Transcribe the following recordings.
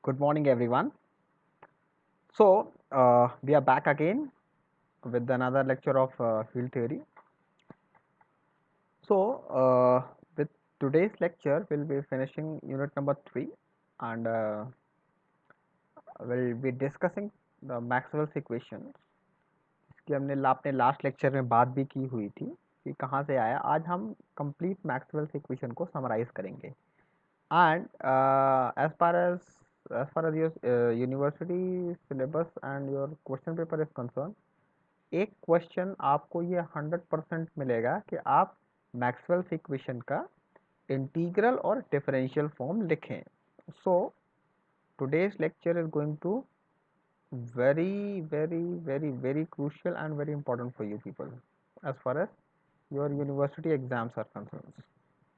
Good morning, everyone. We are back again with another lecture of field theory. With today's lecture, we'll be finishing unit number 3 and we'll be discussing the Maxwell's equation. इसकी हमने अपने last lecture में बात भी की हुई थी कि कहाँ से आया. आज हम कंप्लीट मैक्सवेल्स इक्वेशन को समराइज करेंगे. And as far as your university syllabus and your question paper is concerned, एक क्वेश्चन आपको ये 100% मिलेगा कि आप मैक्सवेल्स इक्वेशन का इंटीग्रल और डिफरेंशियल फॉर्म लिखें. So today's lecture is going to very crucial and very important for you people as far as your university exams are concerned.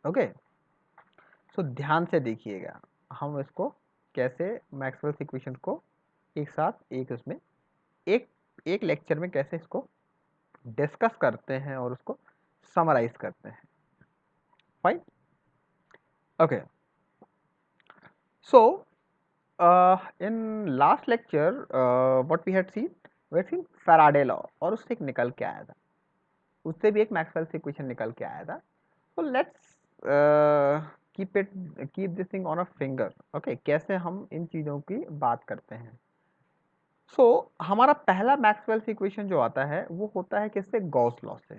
Okay, सो ध्यान से देखिएगा हम इसको कैसे मैक्सवेल्स इक्वेशन को एक साथ उसमें एक एक लेक्चर में कैसे इसको डिस्कस करते हैं और उसको समराइज करते हैं. Fine. Okay. So in last lecture what we had seen Faraday law और उससे एक निकल के आया था. उससे भी एक मैक्सवेल्स इक्वेशन निकल के आया था. So let's keep this thing on a finger. Okay, कैसे हम इन चीज़ों की बात करते हैं. हमारा पहला मैक्सवेल्स इक्वेशन जो आता है वो होता है किससे? गॉस लॉ से.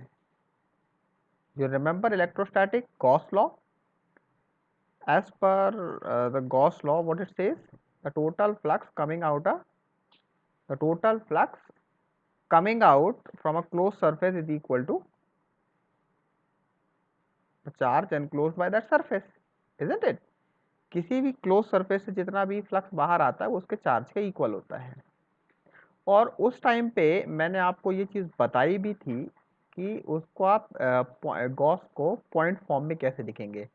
You remember electrostatic Gauss law. as per the Gauss law, what it says, the total flux coming out from a closed surface is equal to the charge enclosed by that surface, isn't it? किसी भी close surface से जितना भी flux बाहर आता है वो उसके चार्ज के इक्वल होता है. और उस टाइम पे मैंने आपको ये चीज़ बताई भी थी कि उसको आप गॉस को पॉइंट फॉर्म में कैसे लिखेंगे.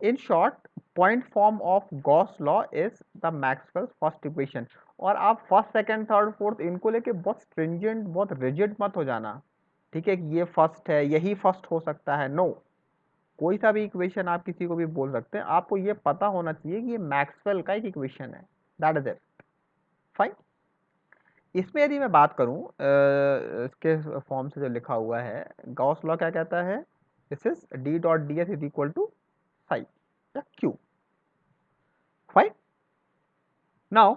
In short, point form of Gauss law is the Maxwell's first equation. और आप फर्स्ट सेकंड थर्ड फोर्थ इनको लेके बहुत स्ट्रिंजेंट बहुत रिजिड मत हो जाना. ठीक है कि ये फर्स्ट है, यही फर्स्ट हो सकता है. नो, कोई सा भी इक्वेशन आप किसी को भी बोल सकते हैं. आपको ये पता होना चाहिए कि ये मैक्सवेल का एक इक्वेशन है. That is it. फाइन. इसमें यदि मैं बात करूं इसके फॉर्म से जो लिखा हुआ है, गॉस लॉ क्या कहता है? This is D dot D S is equal to psi या क्यू. फाइन. नाउ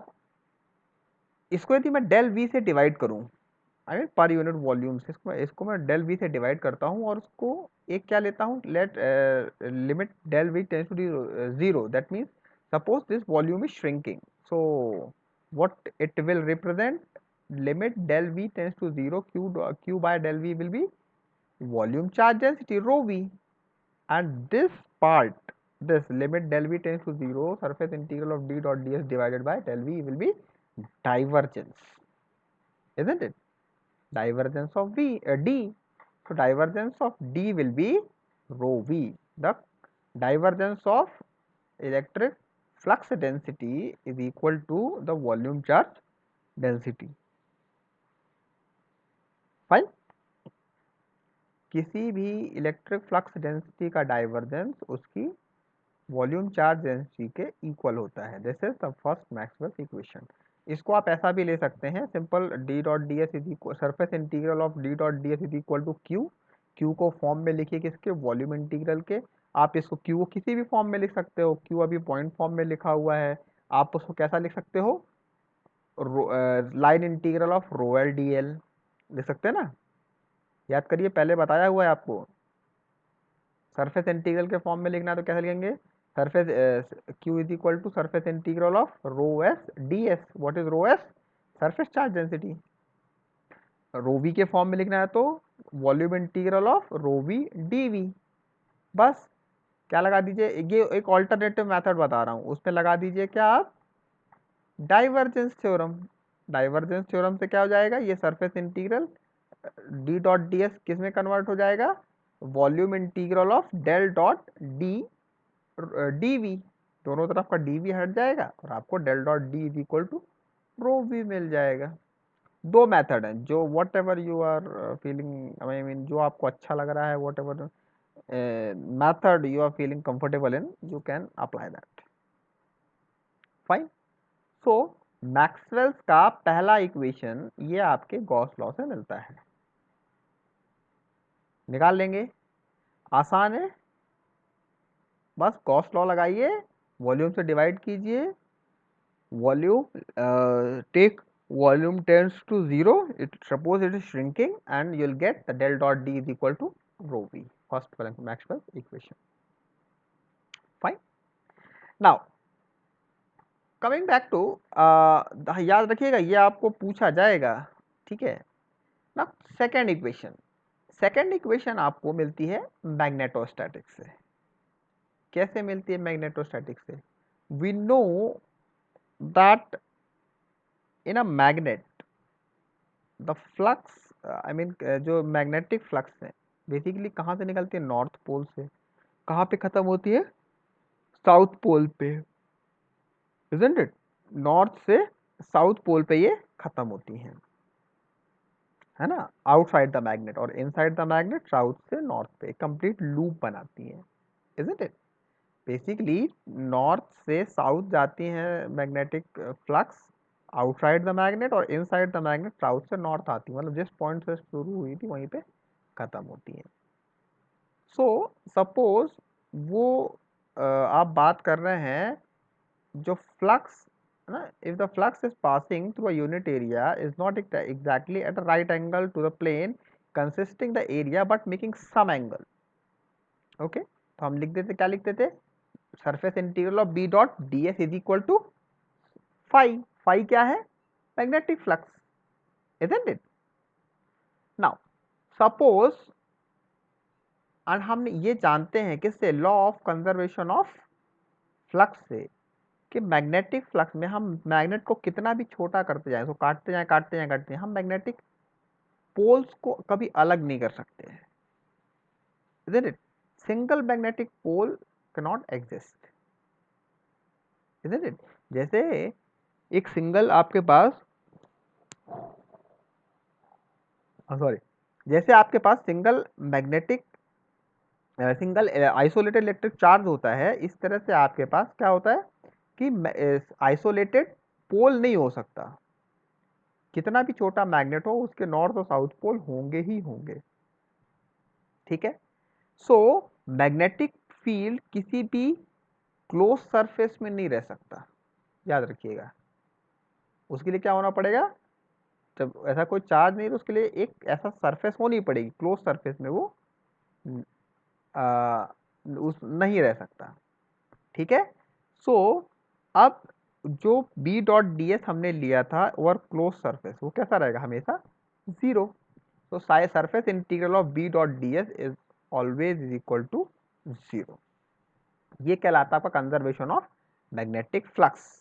इसको यदि मैं डेल वी से डिवाइड करूं, I mean per unit volume से, इसको मैं डेल वी से डिवाइड करता हूं और उसको एक क्या लेता हूं, let limit del V tends to zero. That means suppose this volume is shrinking. So what it will represent, limit del v tends to 0, q by del v will be volume charge density rho v. And this part, this limit del v tends to 0, surface integral of d dot ds divided by del v will be divergence, isn't it? Divergence of d. So divergence of d will be rho v. The divergence of electric flux density is equal to the volume charge density. Fine. किसी भी electric flux density का divergence उसकी volume charge density के equal होता है. This is the first Maxwell's equation. इसको आप ऐसा भी ले सकते हैं, simple D dot D S is equal surface integral of D dot D S is equal to Q. Q को फॉर्म में लिखिए किसके? वॉल्यूम इंटीग्रल के. आप इसको क्यू को किसी भी फॉर्म में लिख सकते हो. क्यू अभी पॉइंट फॉर्म में लिखा हुआ है. आप उसको कैसा लिख सकते हो? Line integral of rho L D L लिख सकते हैं ना. याद करिए, पहले बताया हुआ है आपको. सरफेस इंटीग्रल के फॉर्म में लिखना है तो कैसे लिखेंगे? Surface q is equal to surface integral of rho S D S. What is rho S? Surface charge density. Rho V के फॉर्म में लिखना है तो volume integral of rho V D V. बस क्या लगा दीजिए, ये एक ऑल्टरनेटिव मेथड बता रहा हूँ, उसमें लगा दीजिए क्या आप? Divergence theorem. डाइवर्जेंस थ्योरम से क्या हो जाएगा? ये surface integral D dot D S किस में कन्वर्ट हो जाएगा? Volume integral of del dot D D V. दोनों तरफ का डी वी हट जाएगा और आपको del dot D is equal to rho V मिल जाएगा. दो मेथड हैं, जो whatever you are feeling, I mean जो आपको अच्छा लग रहा है, whatever method you are feeling comfortable in, you can apply that. Fine. So Maxwell's का पहला इक्वेशन ये आपके गॉस लॉ से मिलता है, निकाल लेंगे, आसान है, बस गॉस लॉ लगाइए, वॉल्यूम से डिवाइड कीजिए, volume take volume tends to 0, suppose it is shrinking, and you'll get the del dot D is equal to rho V, first Maxwell's equation. Fine. Now coming back to याद रखिएगा ये आपको पूछा जाएगा, ठीक है ना। सेकेंड इक्वेशन आपको मिलती है मैग्नेटोस्टैटिक से। कैसे मिलती है मैग्नेटोस्टैटिक से? We know that in a magnet the flux, I mean जो मैग्नेटिक फ्लक्स है बेसिकली कहाँ से निकलती है? नॉर्थ पोल से। कहाँ पे खत्म होती है? साउथ पोल पे, इजंट इट? नॉर्थ से साउथ पोल पे ये खत्म होती हैं, है ना, आउटसाइड द मैग्नेट, और इनसाइड द मैग्नेट साउथ से नॉर्थ पे कंप्लीट लूप बनाती हैं, इजंट इट? बेसिकली नॉर्थ से साउथ जाती हैं magnetic flux outside the magnet, और इनसाइड द मैग्नेट साउथ से नॉर्थ आती है, मतलब जिस पॉइंट से शुरू हुई थी वहीं पे खत्म होती है। सो सपोज वो आप बात कर रहे हैं जो फ्लक्स है ना, if the flux is passing through a unit area is not exactly at a right angle to the plane consisting the area but making some angle, okay, तो हम लिख देते, क्या लिख देते? Surface integral of B dot D S is equal to phi. Phi क्या है? Magnetic flux, isn't it? Now suppose, और हम ये जानते हैं किससे? Law of conservation of flux से, कि मैग्नेटिक फ्लक्स में हम मैग्नेट को कितना भी छोटा करते जाएं, तो काटते जाएं काटते जाएं काटते जाएं, हम मैग्नेटिक पोल्स को कभी अलग नहीं कर सकते हैं, isn't it? Single magnetic pole cannot exist, isn't it? जैसे एक सिंगल आपके पास, सॉरी, जैसे आपके पास single magnetic single isolated electric charge होता है, इस तरह से आपके पास क्या होता है कि आइसोलेटेड पोल नहीं हो सकता, कितना भी छोटा मैग्नेट हो उसके नॉर्थ और साउथ पोल होंगे ही होंगे, ठीक है। सो मैग्नेटिक फील्ड किसी भी क्लोज सरफेस में नहीं रह सकता, याद रखिएगा। उसके लिए क्या होना पड़ेगा? जब ऐसा कोई चार्ज नहीं तो उसके लिए एक ऐसा सरफेस होनी पड़ेगी, क्लोज सरफेस में वो आ, उस नहीं रह सकता, ठीक है। सो अब जो बी डॉट डी एस हमने लिया था ओवर क्लोज सरफेस, वो कैसा रहेगा? हमेशा जीरो। तो side surface integral of B dot D S is always is equal to zero. ये कहलाता है आपका कंजर्वेशन ऑफ मैग्नेटिक फ्लक्स।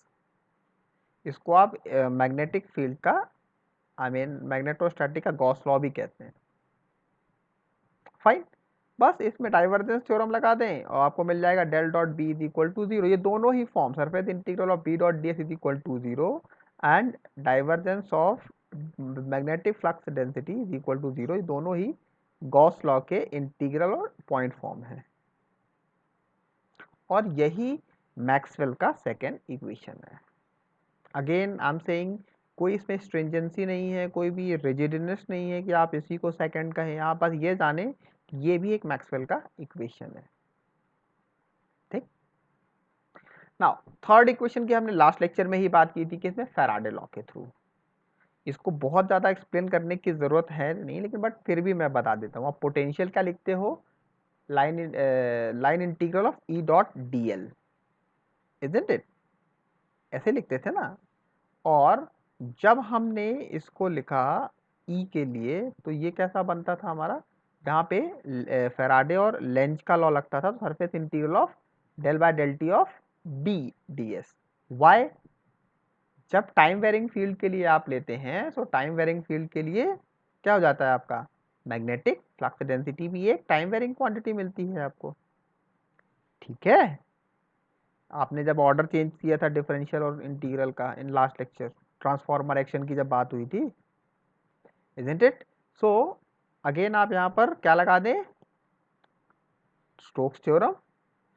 इसको आप मैग्नेटिक फील्ड का, आई मीन मैग्नेटोस्टैटिक का गॉस लॉ भी कहते हैं। फाइन, बस इसमें डाइवर्जेंस थ्योरम लगा दें और आपको मिल जाएगा del dot B is equal to zero. ये दोनों ही form, surface integral of B dot D S is equal to zero and divergence of magnetic flux density is equal to zero, ये दोनों ही गॉस लॉ के integral और point form है, और यही मैक्सवेल का सेकेंड इक्वेशन है। अगेन आई एम सेइंग, कोई इसमें स्ट्रिंजेंसी नहीं है, कोई भी रिजिडनेस नहीं है कि आप इसी को सेकंड कहें, आप बस ये जाने कि ये भी एक मैक्सवेल का इक्वेशन है, ठीक। नाउ थर्ड इक्वेशन की हमने लास्ट लेक्चर में ही बात की थी कि इसमें फैराडे लॉ के थ्रू, इसको बहुत ज़्यादा एक्सप्लेन करने की ज़रूरत है नहीं, लेकिन बट फिर भी मैं बता देता हूँ। आप पोटेंशियल क्या लिखते हो? Line integral of E dot D L, isn't it? ऐसे लिखते थे ना। और जब हमने इसको लिखा ई के लिए तो ये कैसा बनता था हमारा? जहाँ पे फैराडे और लेंज का लॉ लगता था, तो surface integral of del by del T of B D S. Why? जब टाइम वेरिंग फील्ड के लिए आप लेते हैं, तो टाइम वेरिंग फील्ड के लिए क्या हो जाता है आपका? मैग्नेटिक फ्लक्स डेंसिटी भी एक टाइम वेरिंग क्वांटिटी मिलती है आपको, ठीक है। आपने जब ऑर्डर चेंज किया था डिफरेंशियल और इंटीग्रल का इन लास्ट लेक्चर, ट्रांसफॉर्मर एक्शन की जब बात हुई थी, इजंट इट? सो अगेन आप यहाँ पर क्या लगा दें? Stokes theorem.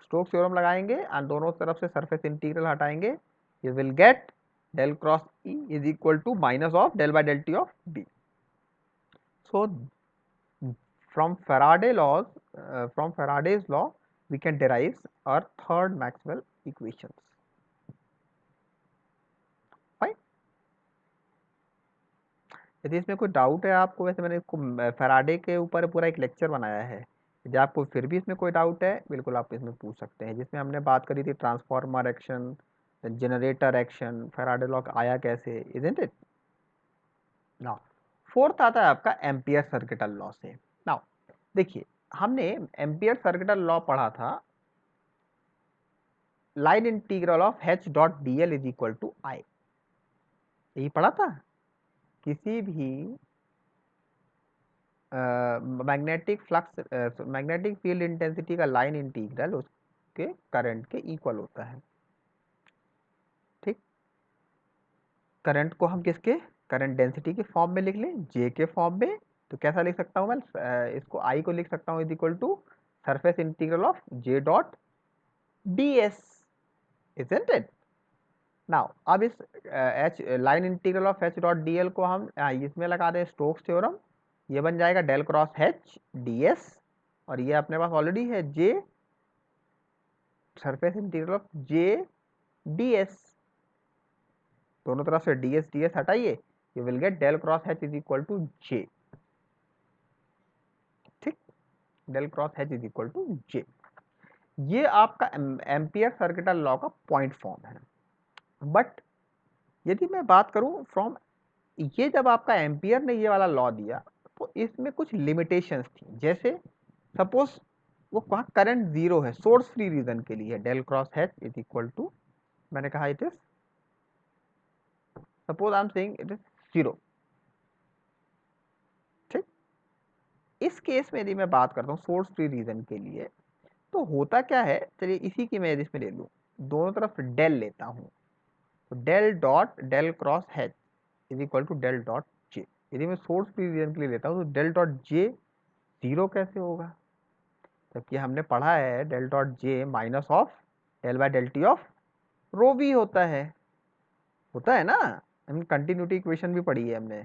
स्टोक्स थ्योरम लगाएंगे और दोनों तरफ से सरफेस इंटीग्रल हटाएंगे, you will gate del cross E is equal to minus of del by del T of B. So from Faraday's law, we can derive our third Maxwell equations. Fine. यदि इसमें कोई doubt है आपको, वैसे मैंने इसको Faraday के ऊपर पूरा एक लेक्चर बनाया है, यदि आपको फिर भी इसमें कोई डाउट है बिल्कुल आप इसमें पूछ सकते हैं, जिसमें हमने बात करी थी transformer action, generator action, Faraday law आया कैसे, इजंट इट। नाउ फोर्थ आता है आपका एम्पियर सर्किटल लॉ से। नाउ देखिए, हमने एम्पियर सर्किटल लॉ पढ़ा था, line integral of h dot D L is equal to I, यही पढ़ा था। किसी भी magnetic flux, magnetic field intensity का लाइन इंटीग्रल उसके करंट के इक्वल होता है। ठीक, करंट को हम किसके, करंट डेंसिटी के फॉर्म में लिख लें, जे के फॉर्म में, तो कैसा लिख सकता हूँ मैं, इसको आई को लिख सकता हूँ is equal to surface integral of J dot D S, isn't it. Now अब इस H line integral of H dot D L को हम इसमें लगा दें स्टोक्स थ्योरम, ये बन जाएगा del cross H D S, और ये अपने पास ऑलरेडी है J surface integral of J D S, दोनों तरफ से डी एस हटाइए, you will get del cross H is equal to J. ठीक, del cross H is equal to J, ये आपका एम्पियर सर्किटल लॉ का पॉइंट फॉर्म है। But यदि मैं बात करूं फ्रॉम, ये जब आपका एम्पियर ने ये वाला लॉ दिया तो इसमें कुछ लिमिटेशंस थी, जैसे सपोज वो वहाँ करंट जीरो है सोर्स फ्री रीजन के लिए, del cross H is equal to, मैंने कहा it is, suppose I am saying it is zero. ठीक, इस केस में यदि मैं बात करता हूँ सोर्स फ्री रीजन के लिए, तो होता क्या है, चलिए इसी की मैं इसमें ले लूँ, दोनों तरफ डेल लेता हूँ, तो del dot del cross H is equal to del dot J. यदि मैं सोर्स फ्री रीजन के लिए लेता हूँ तो डेल डॉट जे जीरो कैसे होगा, जबकि हमने पढ़ा है del dot J minus of del by del T of rho V होता है ना, हमने कंटिन्यूटी इक्वेशन भी पढ़ी है हमने।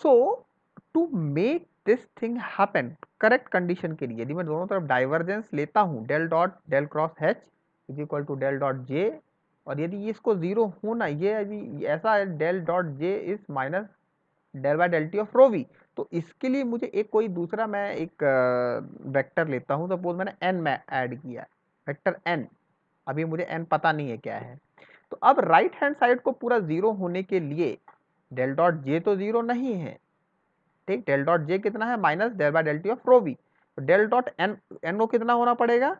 So to make this thing happen, correct condition के लिए यदि मैं दोनों तरफ डाइवर्जेंस लेता हूँ, del dot del cross H is equal to del dot J, और यदि इसको जीरो होना, ये यदि ऐसा है del dot J is minus del by del T of rho V, तो इसके लिए मुझे एक कोई दूसरा मैं एक वेक्टर लेता हूँ, सपोज मैंने एन में ऐड किया, वेक्टर एन, अभी मुझे एन पता नहीं है क्या है, तो अब राइट हैंड साइड को पूरा जीरो होने के लिए डेल डॉट जे तो जीरो नहीं है, ठीक, डेल डॉट जे कितना है, minus del by del T of rho V, तो डेल डॉट एन एन को कितना होना पड़ेगा,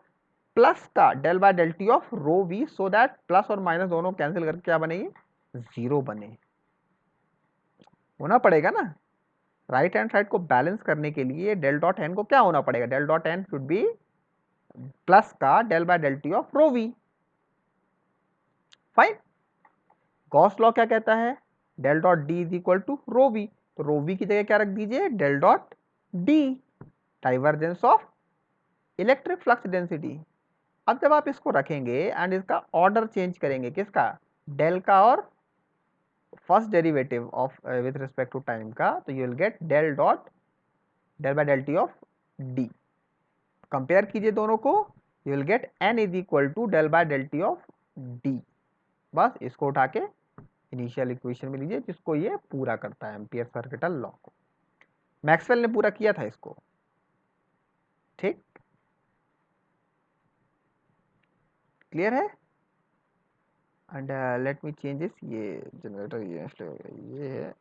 प्लस का del by del T of rho V, so that plus और माइनस दोनों कैंसिल करके क्या बनेगी, जीरो बने, होना पड़ेगा ना। राइट हैंड साइड को बैलेंस करने के लिए डेल डॉट एन को क्या होना पड़ेगा, del dot N should be plus का del by del T of rho V. Fine, Gauss law क्या कहता है, del dot D is equal to rho V, तो रो वी की जगह क्या रख दीजिए, del dot D, divergence of electric flux density. अब जब आप इसको रखेंगे एंड इसका ऑर्डर चेंज करेंगे, किसका, डेल का और first derivative of with respect to time का, तो you will get del dot del by del T of D, compare कीजिए दोनों को, you will get N is equal to del by del T of D. बस इसको उठा के initial equation में लीजिए, जिसको ये पूरा करता है एम्पियर सर्किटल लॉ को, मैक्सवेल ने पूरा किया था इसको। ठीक, क्लियर है, and let me change this, ये जनरेटर ये है,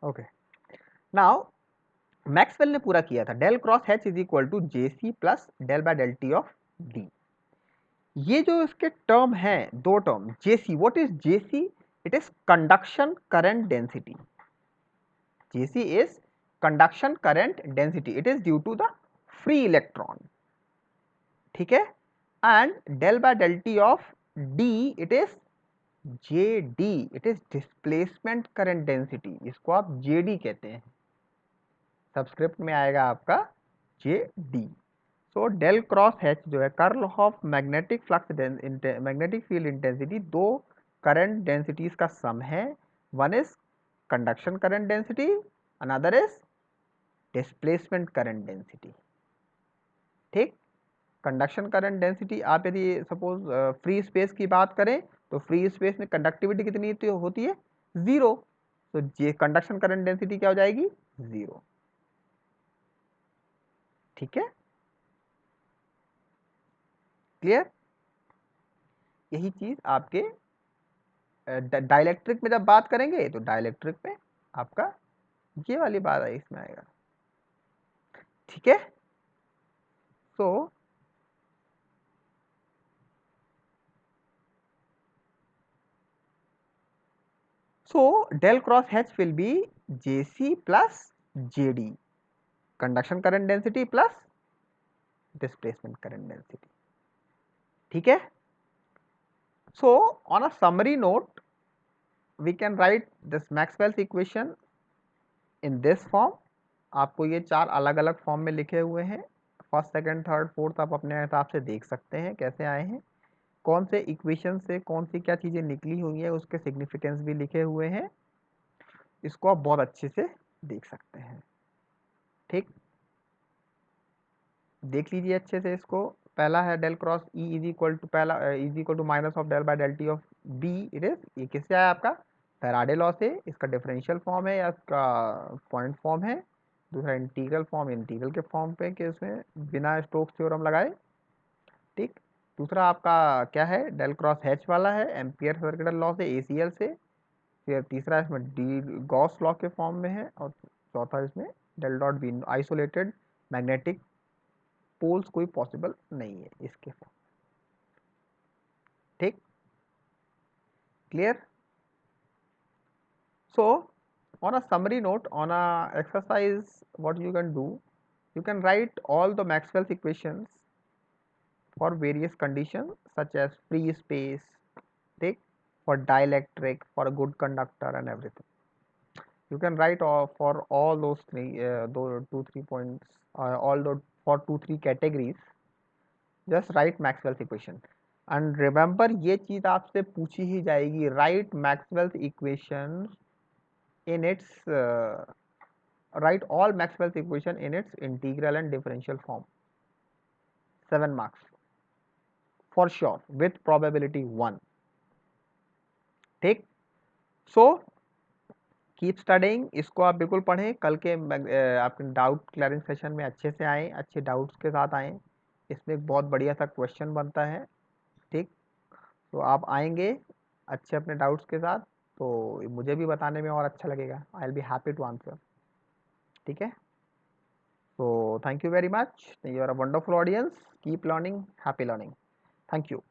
ओके। नाउ मैक्सवेल ने पूरा किया था, del cross H is equal to J C plus del by del T of D. ये जो इसके टर्म है, दो term, J C, what is J C, it is conduction current density, J C is conduction current density, it is due to the free electron, ठीक है, and del by del T of D it is J D it is displacement current density, इसको आप जे D कहते हैं, subscript में आएगा आपका J D. So del cross H जो है curl of magnetic flux magnetic field intensity, दो करंट डेंसिटीज का सम है। One is conduction current density, another is displacement current density. ठीक, कंडक्शन करंट डेंसिटी आप यदि सपोज फ्री स्पेस की बात करें तो फ्री स्पेस में कंडक्टिविटी कितनी होती है, जीरो। तो ये कंडक्शन करंट डेंसिटी क्या हो जाएगी, जीरो। ठीक है, क्लियर। यही चीज आपके डाइलेक्ट्रिक में जब बात करेंगे तो डाइलेक्ट्रिक में आपका ये वाली बात है इसमें आएगा। ठीक है, so del cross H will be J C plus J D, conduction current density plus displacement current density. ठीक है, so on a summary note we can write this Maxwell's equation in this form. आपको ये चार अलग अलग फॉर्म में लिखे हुए हैं, फर्स्ट सेकंड थर्ड फोर्थ आप अपने हिसाब से देख सकते हैं कैसे आए हैं, कौन से इक्वेशन से कौन सी क्या चीज़ें निकली हुई है उसके सिग्निफिकेंस भी लिखे हुए हैं, इसको आप बहुत अच्छे से देख सकते हैं। ठीक, देख लीजिए अच्छे से इसको। पहला है del cross E is equal to, पहला is equal to minus of del by del T of B it is, ये किससे आया आपका फैराडे लॉ से, इसका डिफरेंशियल फॉर्म है या इसका पॉइंट फॉर्म है। दूसरा इंटीग्रल फॉर्म, इंटीग्रल के फॉर्म पे कि इसमें बिना स्टोक्स थ्योरम लगाए। ठीक, दूसरा आपका क्या है, डेल क्रॉस एच वाला है एम्पियर सर्कुलर लॉ से, एसीएल से। फिर तीसरा इसमें डी गॉस लॉ के फॉर्म में है, और चौथा इसमें del dot B, isolated magnetic poles कोई पॉसिबल नहीं है इसके फॉर्म। ठीक, clear. So on a summary note, on a exercise, what you can do, you can write all the Maxwell's equations for various conditions such as free space, take for dielectric, for a good conductor and everything. You can write all, for all those three, those 2 3 points, all the for 2 3 categories, just write Maxwell's equation. And remember ये चीज आपसे पूछी ही जाएगी, write Maxwell's equations in its write all Maxwell's equation in its integral and differential form. 7 marks for sure with probability 1. ठीक, so keep studying, इसको आप बिल्कुल पढ़ें, कल के आपके डाउट क्लियरिंग सेशन में अच्छे से आए, अच्छे डाउट्स के साथ आए, इसमें एक बहुत बढ़िया सा क्वेश्चन बनता है। ठीक, तो आप आएंगे अच्छे अपने डाउट्स के साथ तो मुझे भी बताने में और अच्छा लगेगा, I will be happy to answer. ठीक है, so thank you very much, you are a wonderful audience, keep learning, happy learning, thank you।